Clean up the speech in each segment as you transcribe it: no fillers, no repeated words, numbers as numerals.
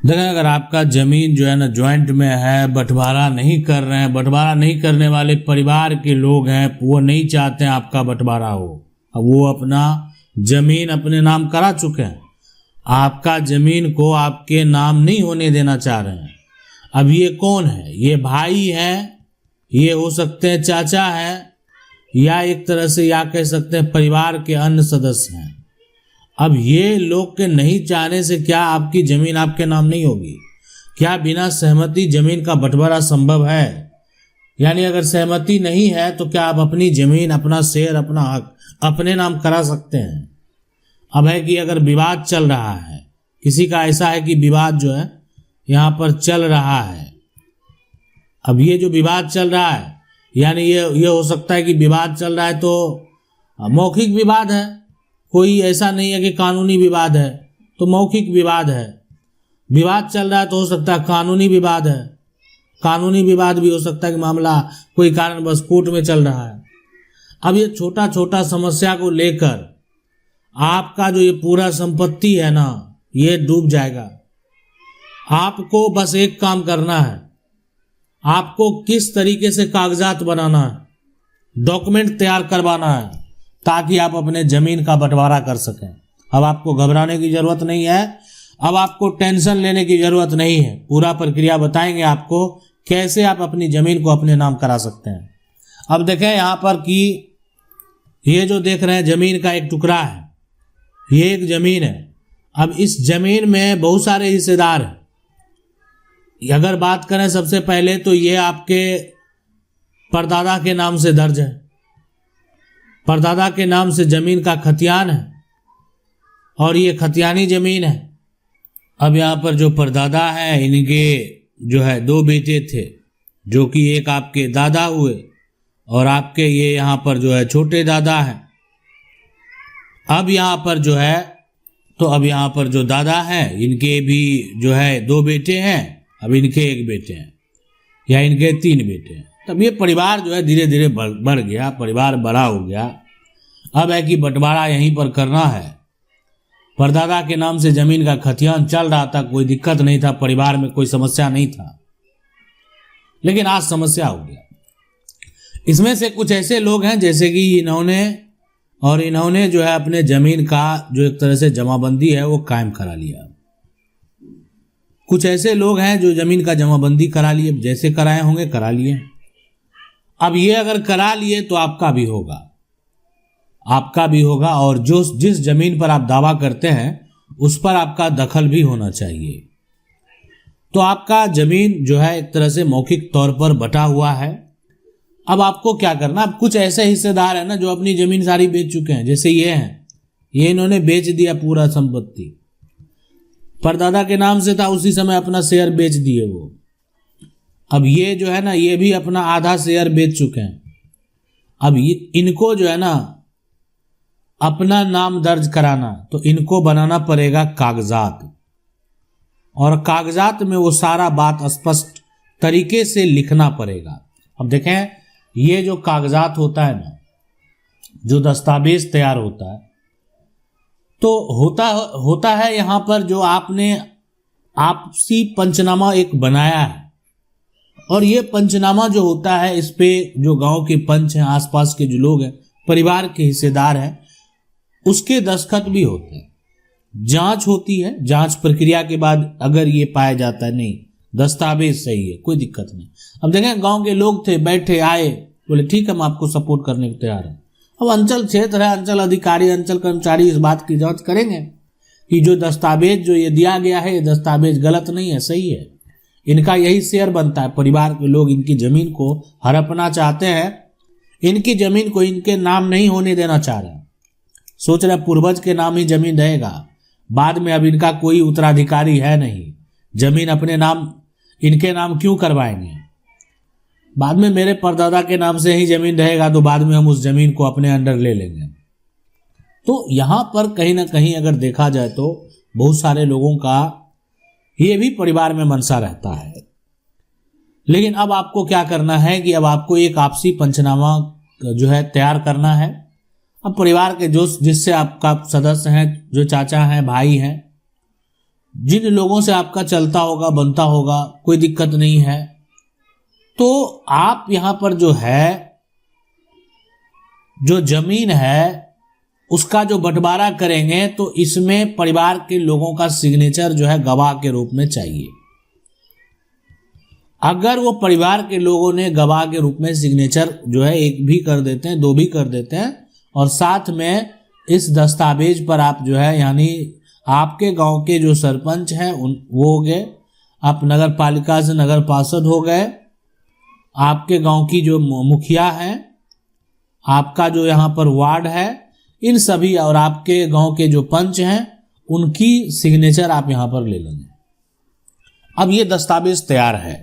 देखें, अगर आपका जमीन जो है ना ज्वाइंट में है, बंटवारा नहीं कर रहे हैं, बंटवारा नहीं करने वाले परिवार के लोग हैं, वो नहीं चाहते हैं आपका बंटवारा हो, अब वो अपना जमीन अपने नाम करा चुके हैं, आपका जमीन को आपके नाम नहीं होने देना चाह रहे हैं। अब ये कौन है? ये भाई हैं, ये हो सकते हैं चाचा हैं, या एक तरह से या कह सकते हैं परिवार के अन्य सदस्य हैं। अब ये लोग के नहीं चाहने से क्या आपकी जमीन आपके नाम नहीं होगी? क्या बिना सहमति जमीन का बंटवारा संभव है? यानी अगर सहमति नहीं है तो क्या आप अपनी जमीन, अपना शेयर, अपना हक अपने नाम करा सकते हैं? अब है कि अगर विवाद चल रहा है, किसी का ऐसा है कि विवाद जो है यहाँ पर चल रहा है, अब ये जो विवाद चल रहा है, यानी ये हो सकता है कि विवाद चल रहा है तो मौखिक विवाद है, कोई ऐसा नहीं है कि कानूनी विवाद है, तो मौखिक विवाद है। विवाद चल रहा है तो हो सकता है कानूनी विवाद है, कानूनी विवाद भी हो सकता है कि मामला कोई कारण बस कोर्ट में चल रहा है। अब ये छोटा छोटा समस्या को लेकर आपका जो ये पूरा संपत्ति है ना, ये डूब जाएगा। आपको बस एक काम करना है, आपको किस तरीके से कागजात बनाना है, डॉक्यूमेंट तैयार करवाना है, ताकि आप अपने जमीन का बंटवारा कर सकें। अब आपको घबराने की जरूरत नहीं है, अब आपको टेंशन लेने की जरूरत नहीं है। पूरा प्रक्रिया बताएंगे आपको कैसे आप अपनी जमीन को अपने नाम करा सकते हैं। अब देखें यहाँ पर कि ये जो देख रहे हैं जमीन का एक टुकड़ा है, ये एक जमीन है। अब इस जमीन में बहुत सारे हिस्सेदार हैं। अगर बात करें सबसे पहले तो ये आपके परदादा के नाम से दर्ज है, परदादा के नाम से जमीन का खतियान है और ये खतियानी जमीन है। अब यहाँ पर जो परदादा है, इनके जो है 2 बेटे थे, जो कि एक आपके दादा हुए और आपके ये यहाँ पर जो है छोटे दादा हैं। अब यहाँ पर जो है तो अब यहाँ पर जो दादा हैं, इनके भी जो है 2 बेटे हैं, अब इनके 1 बेटे हैं या इनके 3 बेटे हैं। तब ये परिवार जो है धीरे धीरे बढ़ गया, परिवार बड़ा हो गया। अब है कि बंटवारा यहीं पर करना है। परदादा के नाम से जमीन का खतियान चल रहा था, कोई दिक्कत नहीं था, परिवार में कोई समस्या नहीं था, लेकिन आज समस्या हो गया। इसमें से कुछ ऐसे लोग हैं जैसे कि इन्होंने जो है अपने जमीन का जो एक तरह से जमाबंदी है वो कायम करा लिया। कुछ ऐसे लोग हैं जो जमीन का जमाबंदी करा लिए, जैसे कराए होंगे करा लिए। अब ये अगर करा लिए तो आपका भी होगा, आपका भी होगा, और जो जिस जमीन पर आप दावा करते हैं उस पर आपका दखल भी होना चाहिए। तो आपका जमीन जो है एक तरह से मौखिक तौर पर बटा हुआ है। अब आपको क्या करना, अब कुछ ऐसे हिस्सेदार हैं ना जो अपनी जमीन सारी बेच चुके हैं, जैसे ये हैं, ये इन्होंने बेच दिया पूरा संपत्ति, परदादा के नाम से था, उसी समय अपना शेयर बेच दिए वो। अब ये जो है ना, ये भी अपना आधा शेयर बेच चुके हैं। अब इनको जो है ना अपना नाम दर्ज कराना, तो इनको बनाना पड़ेगा कागजात, और कागजात में वो सारा बात स्पष्ट तरीके से लिखना पड़ेगा। अब देखें, ये जो कागजात होता है ना, जो दस्तावेज तैयार होता है, तो होता है यहाँ पर जो आपने आपसी पंचनामा एक बनाया है, और ये पंचनामा जो होता है इस पे जो गांव के पंच हैं, आसपास के जो लोग हैं, परिवार के हिस्सेदार हैं, उसके दस्तखत भी होते हैं। जांच होती है, जांच प्रक्रिया के बाद अगर ये पाया जाता है नहीं दस्तावेज सही है, कोई दिक्कत नहीं। अब देखें, गांव के लोग थे, बैठे, आए, बोले ठीक है हम आपको सपोर्ट करने को तैयार हैं। अब अंचल क्षेत्र है, अंचल अधिकारी, अंचल कर्मचारी इस बात की जांच करेंगे कि जो दस्तावेज जो ये दिया गया है, ये दस्तावेज गलत नहीं है, सही है, इनका यही शेयर बनता है। परिवार के लोग इनकी जमीन को हड़पना चाहते हैं, इनकी जमीन को इनके नाम नहीं होने देना चाह रहे हैं, सोच रहे पूर्वज के नाम ही जमीन रहेगा, बाद में अब इनका कोई उत्तराधिकारी है नहीं, जमीन अपने नाम इनके नाम क्यों करवाएंगे, बाद में मेरे परदादा के नाम से ही जमीन रहेगा, तो बाद में हम उस जमीन को अपने अंडर ले लेंगे। तो यहाँ पर कहीं ना कहीं अगर देखा जाए तो बहुत सारे लोगों का ये भी परिवार में मनसा रहता है। लेकिन अब आपको क्या करना है कि अब आपको एक आपसी पंचनामा जो है तैयार करना है। अब परिवार के जो जिससे आपका सदस्य हैं, जो चाचा हैं, भाई हैं, जिन लोगों से आपका चलता होगा बनता होगा, कोई दिक्कत नहीं है, तो आप यहां पर जो है जो जमीन है उसका जो बंटवारा करेंगे तो इसमें परिवार के लोगों का सिग्नेचर जो है गवाह के रूप में चाहिए। अगर वो परिवार के लोगों ने गवाह के रूप में सिग्नेचर जो है एक भी कर देते हैं, दो भी कर देते हैं, और साथ में इस दस्तावेज पर आप जो है यानी आपके गांव के जो सरपंच हैं वो हो गए, आप नगर पालिका से नगर पार्षद हो गए, आपके गांव की जो मुखिया है, आपका जो यहाँ पर वार्ड है, इन सभी और आपके गांव के जो पंच हैं उनकी सिग्नेचर आप यहाँ पर ले लेंगे। अब ये दस्तावेज तैयार है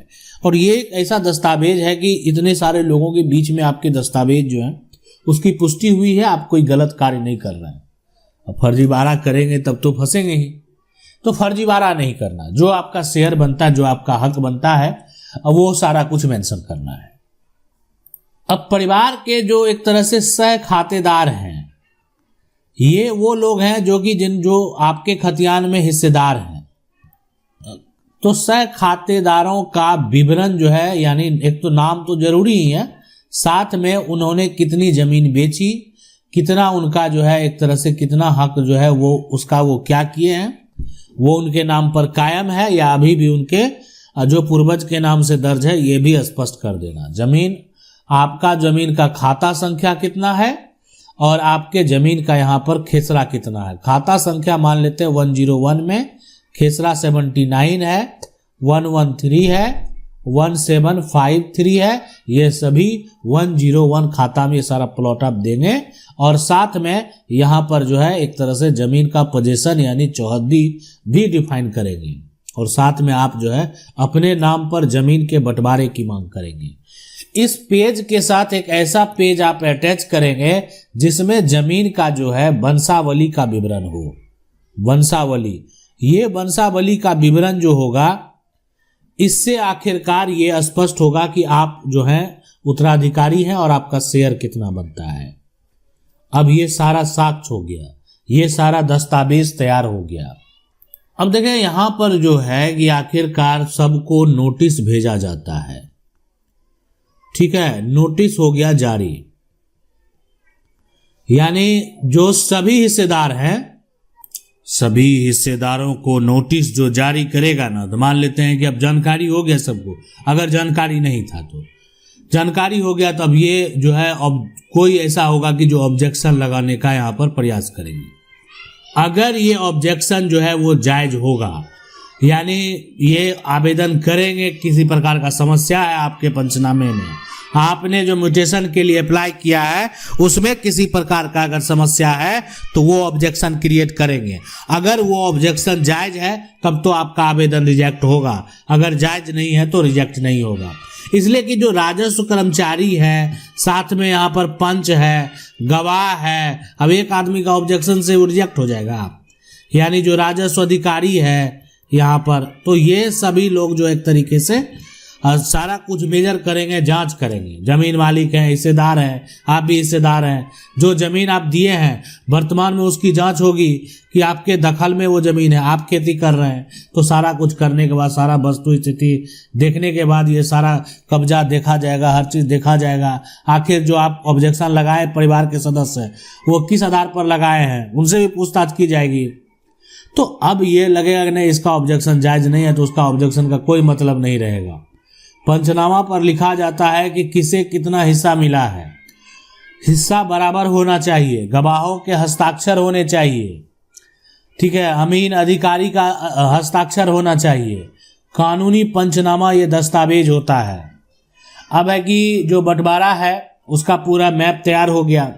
और ये एक ऐसा दस्तावेज है कि इतने सारे लोगों के बीच में आपके दस्तावेज जो है उसकी पुष्टि हुई है, आप कोई गलत कार्य नहीं कर रहे हैं। अब फर्जीवाड़ा करेंगे तब तो फंसेंगे ही, तो फर्जीवाड़ा नहीं करना, जो आपका शेयर बनता है, जो आपका हक बनता है, वो सारा कुछ मेंशन करना है। अब परिवार के जो एक तरह से सह खातेदार हैं, ये वो लोग हैं जो आपके खतियान में हिस्सेदार हैं। तो सह खातेदारों का विवरण जो है यानी एक तो नाम तो जरूरी ही है, साथ में उन्होंने कितनी जमीन बेची, कितना उनका जो है एक तरह से कितना हक जो है वो उसका वो क्या किए हैं, वो उनके नाम पर कायम है या अभी भी उनके जो पूर्वज के नाम से दर्ज है, ये भी स्पष्ट कर देना। जमीन, आपका जमीन का खाता संख्या कितना है और आपके जमीन का यहाँ पर खेसरा कितना है। खाता संख्या मान लेते हैं 101 में, खेसरा 79 है, 113 है, 1753 है, ये सभी 101 खाता में ये सारा प्लॉट आप देंगे। और साथ में यहाँ पर जो है एक तरह से जमीन का पोजीशन यानी चौहद्दी भी डिफाइन करेंगे और साथ में आप जो है अपने नाम पर जमीन के बंटवारे की मांग करेंगे। इस पेज के साथ एक ऐसा पेज आप अटैच करेंगे जिसमें जमीन का जो है वंशावली का विवरण हो। वंशावली, ये वंशावली का विवरण जो होगा इससे आखिरकार ये स्पष्ट होगा कि आप जो हैं उत्तराधिकारी हैं और आपका शेयर कितना बनता है। अब ये सारा साक्ष्य हो गया, ये सारा दस्तावेज तैयार हो गया। अब देखें यहां पर जो है कि आखिरकार सबको नोटिस भेजा जाता है, ठीक है, नोटिस हो गया जारी, यानी जो सभी हिस्सेदार हैं, सभी हिस्सेदारों को नोटिस जो जारी करेगा ना, तो मान लेते हैं कि अब जानकारी हो गया सबको, अगर जानकारी नहीं था तो जानकारी हो गया, तब ये जो है अब कोई ऐसा होगा कि जो ऑब्जेक्शन लगाने का यहाँ पर प्रयास करेंगे। अगर ये ऑब्जेक्शन जो है वो जायज होगा, यानी ये आवेदन करेंगे किसी प्रकार का समस्या है आपके पंचनामे में, आपने जो म्यूटेशन के लिए अप्लाई किया है उसमें किसी प्रकार का अगर समस्या है तो वो ऑब्जेक्शन क्रिएट करेंगे। अगर वो ऑब्जेक्शन जायज है तब तो आपका आवेदन रिजेक्ट होगा, अगर जायज नहीं है तो रिजेक्ट नहीं होगा। इसलिए कि जो राजस्व कर्मचारी है, साथ में यहाँ पर पंच है, गवाह है, अब एक आदमी का ऑब्जेक्शन से वो रिजेक्ट हो जाएगा आप, यानी जो राजस्व अधिकारी है यहाँ पर, तो ये सभी लोग जो एक तरीके से सारा कुछ मेजर करेंगे, जांच करेंगे। जमीन मालिक हैं, हिस्सेदार हैं, आप भी हिस्सेदार हैं, जो जमीन आप दिए हैं वर्तमान में उसकी जांच होगी कि आपके दखल में वो जमीन है, आप खेती कर रहे हैं, तो सारा कुछ करने के बाद, सारा वस्तु स्थिति देखने के बाद ये सारा कब्जा देखा जाएगा, हर चीज देखा जाएगा। आखिर जो आप ऑब्जेक्शन लगाए परिवार के सदस्य वो किस आधार पर लगाए हैं उनसे भी पूछताछ की जाएगी। तो अब ये लगेगा कि नहीं इसका ऑब्जेक्शन जायज नहीं है तो उसका ऑब्जेक्शन का कोई मतलब नहीं रहेगा। पंचनामा पर लिखा जाता है कि किसे कितना हिस्सा मिला है, हिस्सा बराबर होना चाहिए, गवाहों के हस्ताक्षर होने चाहिए, ठीक है, अमीन अधिकारी का हस्ताक्षर होना चाहिए। कानूनी पंचनामा ये दस्तावेज होता है। अब है कि जो बंटवारा है उसका पूरा मैप तैयार हो गया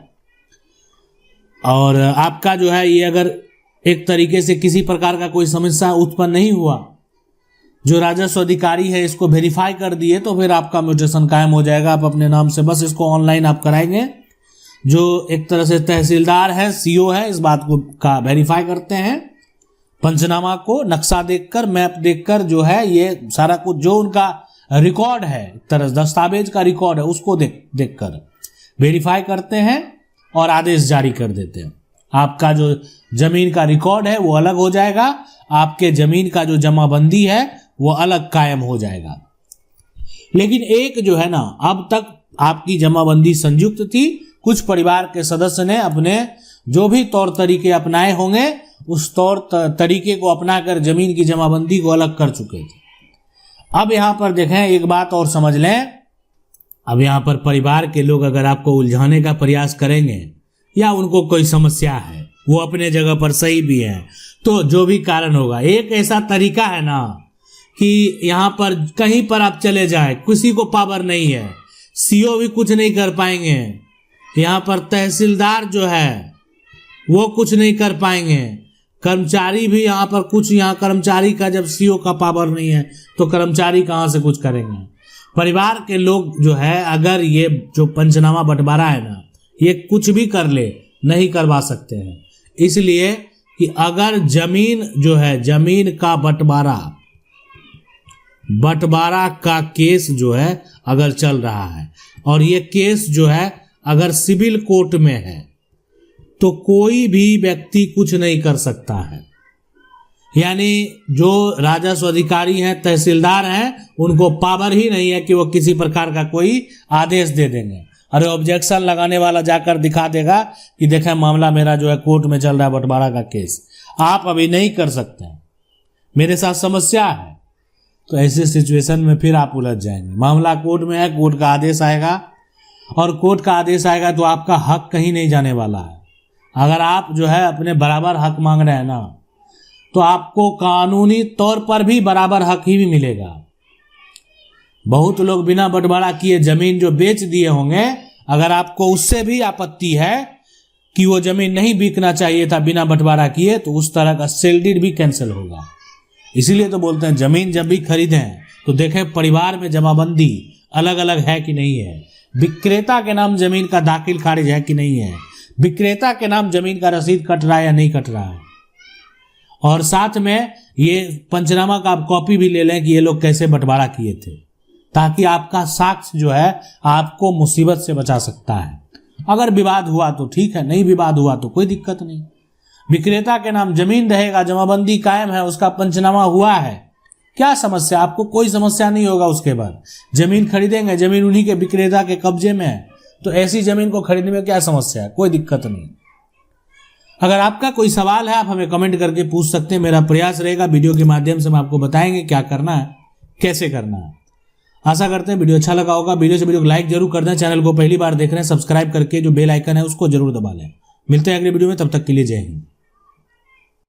और आपका जो है ये अगर एक तरीके से किसी प्रकार का कोई समस्या उत्पन्न नहीं हुआ, जो राजस्व अधिकारी है इसको वेरीफाई कर दिए, तो फिर आपका म्यूटेशन कायम हो जाएगा। आप अपने नाम से बस इसको ऑनलाइन आप कराएंगे। जो एक तरह से तहसीलदार है, सीओ है, इस बात को का वेरीफाई करते हैं, पंचनामा को नक्शा देखकर, मैप देखकर जो है ये सारा कुछ जो उनका रिकॉर्ड है, एक तरह दस्तावेज का रिकॉर्ड है, उसको देखकर वेरीफाई करते हैं और आदेश जारी कर देते हैं। आपका जो जमीन का रिकॉर्ड है वो अलग हो जाएगा, आपके जमीन का जो जमाबंदी है वो अलग कायम हो जाएगा। लेकिन एक जो है ना, अब तक आपकी जमाबंदी संयुक्त थी, कुछ परिवार के सदस्य ने अपने जो भी तौर तरीके अपनाए होंगे उस तौर तरीके को अपनाकर जमीन की जमाबंदी को अलग कर चुके थे। अब यहां पर देखें, एक बात और समझ लें, अब यहां पर परिवार के लोग अगर आपको उलझाने का प्रयास करेंगे या उनको कोई समस्या है, वो अपने जगह पर सही भी है, तो जो भी कारण होगा, एक ऐसा तरीका है ना कि यहां पर कहीं पर आप चले जाए, किसी को पावर नहीं है, सीओ भी कुछ नहीं कर पाएंगे, यहां पर तहसीलदार जो है वो कुछ नहीं कर पाएंगे, कर्मचारी भी यहाँ पर कुछ, यहाँ कर्मचारी का जब सीओ का पावर नहीं है तो कर्मचारी कहाँ से कुछ करेंगे। परिवार के लोग जो है, अगर ये जो पंचनामा बंटवारा है ना, ये कुछ भी कर ले, नहीं करवा सकते हैं। इसलिए कि अगर जमीन जो है, जमीन का बंटवारा का केस जो है अगर चल रहा है और ये केस जो है अगर सिविल कोर्ट में है, तो कोई भी व्यक्ति कुछ नहीं कर सकता है। यानी जो राजस्व अधिकारी हैं, तहसीलदार हैं, उनको पावर ही नहीं है कि वो किसी प्रकार का कोई आदेश दे देंगे। अरे ऑब्जेक्शन लगाने वाला जाकर दिखा देगा कि देखें मामला मेरा जो है कोर्ट में चल रहा है, बंटवारा का केस, आप अभी नहीं कर सकते हैं, मेरे साथ समस्या है। तो ऐसे सिचुएशन में फिर आप उलझ जाएंगे। मामला कोर्ट में है, कोर्ट का आदेश आएगा, और कोर्ट का आदेश आएगा तो आपका हक कहीं नहीं जाने वाला है। अगर आप जो है अपने बराबर हक मांग रहे हैं ना, तो आपको कानूनी तौर पर भी बराबर हक ही मिलेगा। बहुत लोग बिना बंटवारा किए जमीन जो बेच दिए होंगे, अगर आपको उससे भी आपत्ति है कि वो जमीन नहीं बिकना चाहिए था बिना बंटवारा किए, तो उस तरह का सेल डीड भी कैंसिल होगा। इसीलिए तो बोलते हैं जमीन जब भी खरीदें तो देखें परिवार में जमाबंदी अलग अलग है कि नहीं है, विक्रेता के नाम जमीन का दाखिल खारिज है कि नहीं है, विक्रेता के नाम जमीन का रसीद कट रहा है या नहीं कट रहा है, और साथ में ये पंचनामा का आप कॉपी भी ले लें कि ये लोग कैसे बंटवारा किए थे, ताकि आपका साक्ष्य जो है आपको मुसीबत से बचा सकता है। अगर विवाद हुआ तो ठीक है, नहीं विवाद हुआ तो कोई दिक्कत नहीं। विक्रेता के नाम जमीन रहेगा, जमाबंदी कायम है, उसका पंचनामा हुआ है, क्या समस्या, आपको कोई समस्या नहीं होगा। उसके बाद जमीन खरीदेंगे, जमीन उन्हीं के विक्रेता के कब्जे में है, तो ऐसी जमीन को खरीदने में क्या समस्या है, कोई दिक्कत नहीं। अगर आपका कोई सवाल है आप हमें कमेंट करके पूछ सकते हैं। मेरा प्रयास रहेगा वीडियो के माध्यम से हम आपको बताएंगे क्या करना है, कैसे करना है। आशा करते हैं वीडियो अच्छा लगा होगा। वीडियो को लाइक जरूर कर दें, चैनल को पहली बार देख रहे हैं सब्सक्राइब करके जो बेल आइकन है उसको जरूर दबा लें। मिलते हैं अगले वीडियो में, तब तक के लिए जय हिंद।